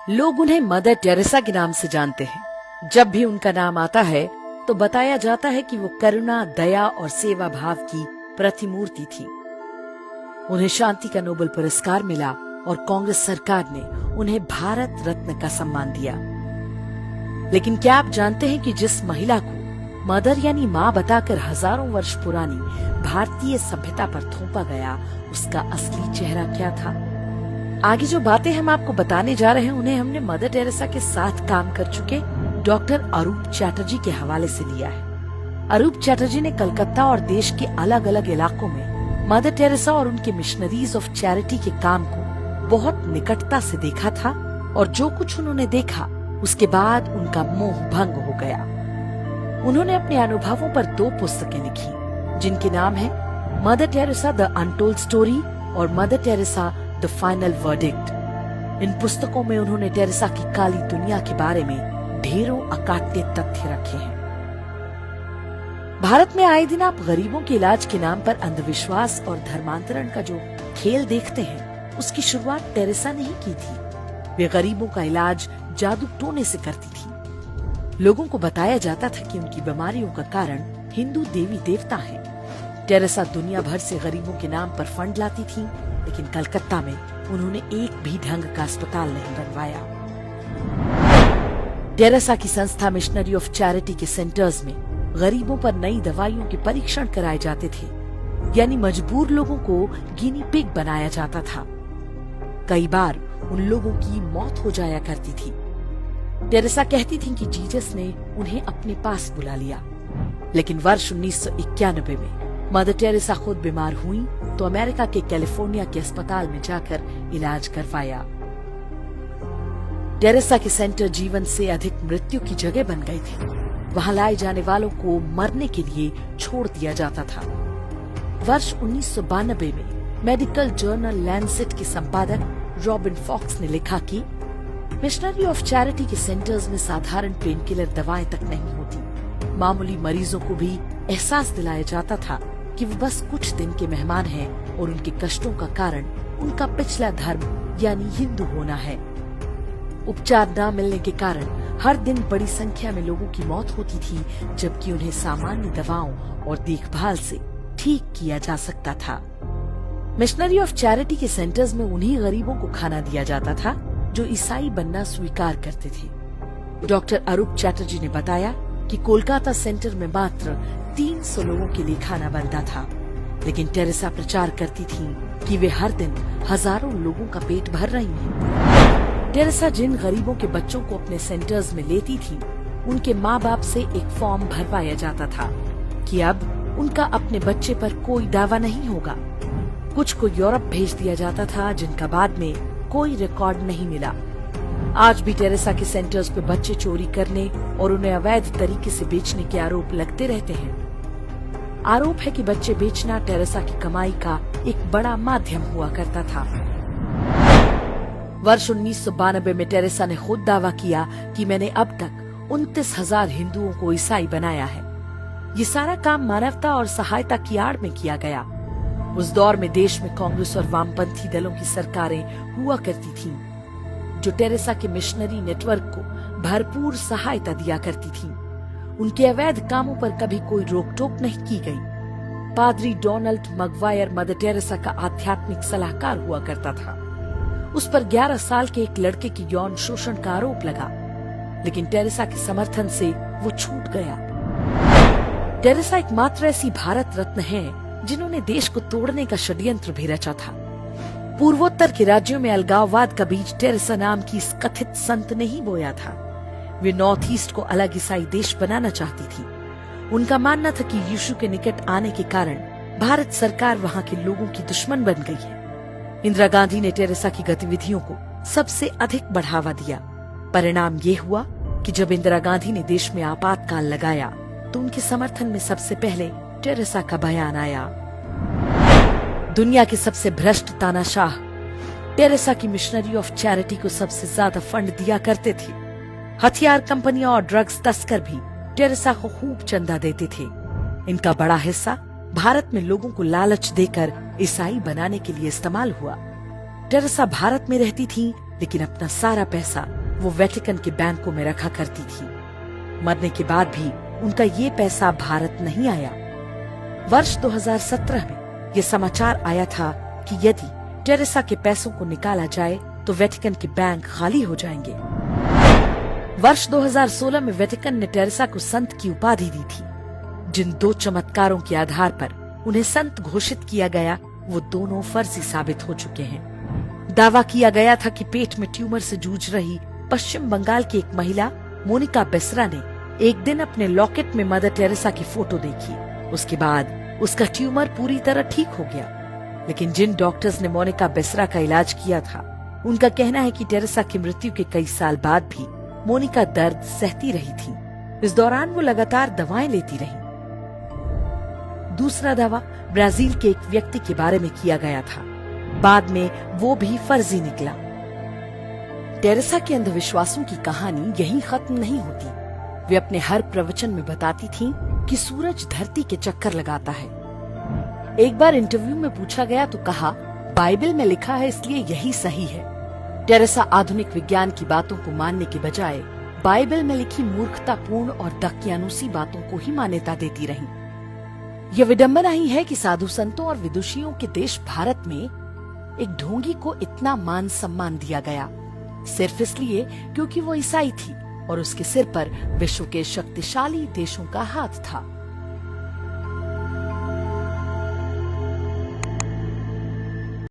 लोग उन्हें mother Teresa के नाम से जानते हैं। जब भी उनका नाम आता है तो बताया जाता है कि वो करुणा, दया और सेवा भाव की प्रतिमूर्ति थी। उन्हें शांति का नोबेल पुरस्कार मिला और कांग्रेस सरकार ने उन्हें भारत रत्न का सम्मान दिया। लेकिन क्या आप जानते हैं कि जिस महिला को मदर यानी माँ बताकर हजारों वर्ष पुरानी भारतीय सभ्यता पर थोपा गया, उसका असली चेहरा क्या था? आगे जो बातें हम आपको बताने जा रहे हैं उन्हें हमने मदर टेरेसा के साथ काम कर चुके डॉक्टर अरूप चैटर्जी के हवाले से लिया है। अरूप चैटर्जी ने कलकत्ता और देश के अलग अलग इलाकों में मदर टेरेसा और उनके मिशनरीज ऑफ चैरिटी के काम को बहुत निकटता से देखा था और जो कुछ उन्होंने देखा उसके बाद उनका मोह भंग हो गया। उन्होंने अपने अनुभवों पर 2 पुस्तकें लिखी जिनके नाम है Mother Teresa the untold story और Mother Teresa the final verdict. इन पुस्तकों में उन्होंने टेरेसा की काली दुनिया के बारे में ढेरों अकाट्य तथ्य रखे हैं। भारत में आए दिन आप गरीबों के इलाज के नाम पर अंधविश्वास और धर्मांतरण का जो खेल देखते हैं, उसकी शुरुआत टेरेसा ने ही की थी। वे गरीबों का इलाज जादू टोने से करती थी। लोगों को बताया जाता था कि उनकी बीमारियों का कारण हिंदू देवी देवता हैं। टेरेसा दुनिया भर से गरीबों के नाम पर फंड लाती थी, लेकिन कलकत्ता में उन्होंने एक भी ढंग का अस्पताल नहीं बनवाया। टेरेसा की संस्था मिशनरी ऑफ चैरिटी के सेंटर्स में गरीबों पर नई दवाइयों के परीक्षण कराए जाते थे, यानी मजबूर लोगों को गिनी पिग बनाया जाता था। कई बार उन लोगों की मौत हो जाया करती थी। टेरेसा कहती थी कि जीसस ने उन्हें अपने पास बुला लिया। लेकिन वर्ष 1991 में मदर टेरेसा खुद बीमार हुई तो अमेरिका के कैलिफोर्निया के अस्पताल में जाकर इलाज करवाया। टेरेसा के सेंटर जीवन से अधिक मृत्यु की जगह बन गए थे। वहां लाए जाने वालों को मरने के लिए छोड़ दिया जाता था। वर्ष 1992 में मेडिकल जर्नल लैंसेट के संपादक रॉबिन फॉक्स ने लिखा कि मिशनरी ऑफ चैरिटी के सेंटर्स में साधारण पेन किलर दवाएं तक नहीं होती। मामूली मरीजों को भी एहसास दिलाया जाता था कि वो बस कुछ दिन के मेहमान हैं और उनके कष्टों का कारण उनका पिछला धर्म यानी हिंदू होना है। उपचार न मिलने के कारण हर दिन बड़ी संख्या में लोगों की मौत होती थी, जबकि उन्हें सामान्य दवाओं और देखभाल से ठीक किया जा सकता था। मिशनरी ऑफ चैरिटी के सेंटर्स में उन्हीं गरीबों को खाना दिया जाता था जो ईसाई बनना स्वीकार करते थे। डॉक्टर अरूप चैटर्जी ने बताया कि कोलकाता सेंटर में मात्र 300 लोगों के लिए खाना बनता था, लेकिन टेरेसा प्रचार करती थी कि वे हर दिन हजारों लोगों का पेट भर रही हैं। टेरेसा जिन गरीबों के बच्चों को अपने सेंटर्स में लेती थी, उनके माँ बाप से एक फॉर्म भरवाया जाता था कि अब उनका अपने बच्चे पर कोई दावा नहीं होगा। कुछ को यूरोप भेज दिया जाता था, जिनका बाद में कोई रिकॉर्ड नहीं मिला। आज भी टेरेसा के सेंटर्स पे बच्चे चोरी करने और उन्हें अवैध तरीके से बेचने के आरोप लगते रहते हैं। आरोप है कि बच्चे बेचना टेरेसा की कमाई का एक बड़ा माध्यम हुआ करता था। वर्ष 1992 में टेरेसा ने खुद दावा किया कि मैंने अब तक 29,000 हिंदुओं को ईसाई बनाया है। ये सारा काम मानवता और सहायता की आड़ में किया गया। उस दौर में देश में कांग्रेस और वामपंथी दलों की सरकारें हुआ करती थीं, जो टेरेसा के मिशनरी नेटवर्क को भरपूर सहायता दिया करती थीं। उनके अवैध कामों पर कभी कोई रोक टोक नहीं की गई। पादरी डोनाल्ड मगवायर मदर टेरेसा का आध्यात्मिक सलाहकार हुआ करता था। उस पर 11 साल के एक लड़के की यौन शोषण का आरोप लगा, लेकिन टेरेसा के समर्थन से वो छूट गया। टेरेसा एकमात्र ऐसी भारत रत्न है जिन्होंने देश को तोड़ने का षड्यंत्र भी रचा था। पूर्वोत्तर के राज्यों में अलगाववाद का बीज टेरेसा नाम की इस कथित संत ने ही बोया था। वे नॉर्थ ईस्ट को अलग ईसाई देश बनाना चाहती थी। उनका मानना था कि यीशु के निकट आने के कारण भारत सरकार वहाँ के लोगों की दुश्मन बन गई है। इंदिरा गांधी ने टेरेसा की गतिविधियों को सबसे अधिक बढ़ावा दिया। परिणाम ये हुआ कि जब इंदिरा गांधी ने देश में आपातकाल लगाया तो उनके समर्थन में सबसे पहले टेरेसा का बयान आया। दुनिया के सबसे भ्रष्ट तानाशाह टेरेसा की मिशनरी ऑफ चैरिटी को सबसे ज्यादा फंड दिया करते थे। हथियार कंपनियां और ड्रग्स तस्कर भी टेरेसा को खूब चंदा देते थे। इनका बड़ा हिस्सा भारत में लोगों को लालच देकर ईसाई बनाने के लिए इस्तेमाल हुआ। टेरेसा भारत में रहती थी, लेकिन अपना सारा पैसा वो वेटिकन के बैंकों में रखा करती थी। मरने के बाद भी उनका ये पैसा भारत नहीं आया। वर्ष 2017 में ये समाचार आया था कि यदि टेरेसा के पैसों को निकाला जाए तो वेटिकन के बैंक खाली हो जाएंगे। वर्ष 2016 में वेटिकन ने टेरेसा को संत की उपाधि दी थी। जिन 2 चमत्कारों के आधार पर उन्हें संत घोषित किया गया, वो दोनों फर्जी साबित हो चुके हैं। दावा किया गया था कि पेट में ट्यूमर से जूझ रही पश्चिम बंगाल की एक महिला मोनिका बेसरा ने एक दिन अपने लॉकेट में मदर टेरेसा की फोटो देखी। उसके बाद उसका ट्यूमर पूरी तरह ठीक हो गया। लेकिन जिन डॉक्टर्स ने मोनिका बेसरा का इलाज किया था, उनका कहना है कि टेरेसा की मृत्यु के कई साल बाद भी मोनिका दर्द सहती रही थी। इस दौरान वो लगातार दवाएं लेती रही। दूसरा दावा ब्राजील के एक व्यक्ति के बारे में किया गया था। बाद में वो भी फर्जी निकला। टेरेसा के अंधविश्वासों की कहानी यहीं खत्म नहीं होती। वे अपने हर प्रवचन में बताती थीं कि सूरज धरती के चक्कर लगाता है। एक बार इंटरव्यू में पूछा गया तो कहा, बाइबल में लिखा है इसलिए यही सही है। टेरेसा आधुनिक विज्ञान की बातों को मानने के बजाय बाइबल में लिखी मूर्खतापूर्ण और दकियानुसी बातों को ही मान्यता देती रही। यह विडंबना ही है कि साधु संतों और विदुषियों के देश भारत में एक ढोंगी को इतना मान सम्मान दिया गया, सिर्फ इसलिए क्योंकि वो ईसाई थी और उसके सिर पर विश्व के शक्तिशाली देशों का हाथ था।